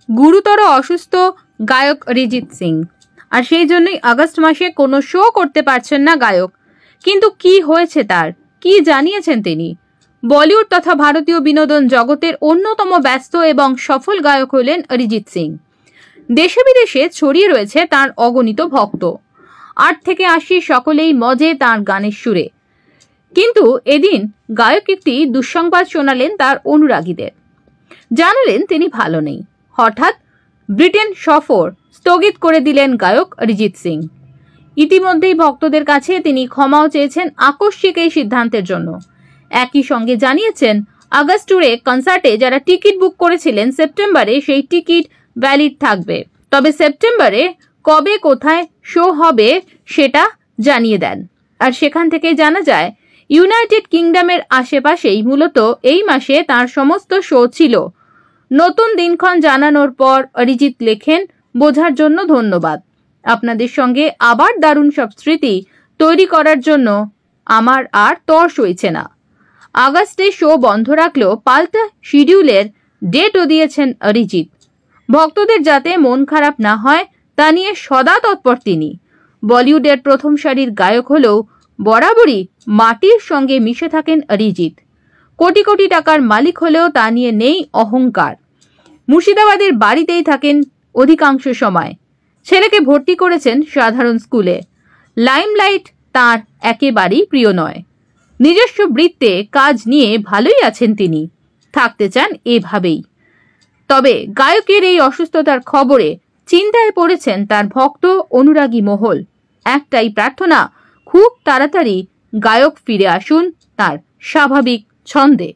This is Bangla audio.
গুরুতর অসুস্থ গায়ক অরিজিৎ সিং, আর সেই জন্যই আগস্ট মাসে কোনো শো করতে পারছেন না গায়ক। কিন্তু কি হয়েছে তার, কি জানিয়েছেন তিনি? বলিউড তথা ভারতীয় বিনোদন জগতের অন্যতম ব্যস্ত এবং সফল গায়ক হলেন অরিজিৎ সিং। দেশে বিদেশে ছড়িয়ে রয়েছে তার অগণিত ভক্ত। 8 থেকে 80 সকলেই মজে তার গানের সুরে। কিন্তু এদিন গায়ক একটি দুঃসংবাদ শোনালেন তার অনুরাগীদের। জানালেন তিনি ভালো নেই। হঠাৎ ব্রিটেন সফর স্থগিত করে দিলেন গায়ক অরিজিৎ সিং। ইতিমধ্যেই ভক্তদের কাছে তিনি ক্ষমাও চেয়েছেন আকস্মিক এই সিদ্ধান্তের জন্য। একই সঙ্গে জানিয়েছেন আগস্ট ট্যুরে কনসার্টে যারা টিকিট বুক করেছিলেন সেপ্টেম্বরে সেই টিকিট ভ্যালিড থাকবে, তবে সেপ্টেম্বরে কবে কোথায় শো হবে সেটা জানিয়ে দেন। আর সেখান থেকে জানা যায় ইউনাইটেড কিংডমের আশেপাশেই মূলত এই মাসে তার সমস্ত শো ছিল। নতুন দিনক্ষণ জানানোর পর অরিজিৎ লেখেন, বোঝার জন্য ধন্যবাদ। আপনাদের সঙ্গে আবার দারুণ সব স্মৃতি তৈরি করার জন্য আমার আর তর সইছে না। আগস্টে শো বন্ধ রাখলেও পাল্টা শিডিউলের ডেটও দিয়েছেন অরিজিৎ। ভক্তদের যাতে মন খারাপ না হয় তা নিয়ে সদা তৎপর তিনি। বলিউডের প্রথম সারির গায়ক হলেও বরাবরই মাটির সঙ্গে মিশে থাকেন অরিজিৎ। কোটি কোটি টাকার মালিক হলেও তা নিয়ে নেই অহংকার। মুর্শিদাবাদের বাড়িতেই থাকেন অধিকাংশ সময়। ছেলেকে ভর্তি করেছেন সাধারণ স্কুলে। লাইমলাইট তার একেবারেই প্রিয় নয়। নিজস্ব বৃত্তে কাজ নিয়ে ভালোই আছেন তিনি, থাকতে চান এভাবেই। তবে গায়কের এই অসুস্থতার খবরে চিন্তায় পড়েছেন তার ভক্ত অনুরাগী মহল। একটাই প্রার্থনা, খুব তাড়াতাড়ি গায়ক ফিরে আসুন তার স্বাভাবিক ছন্দে।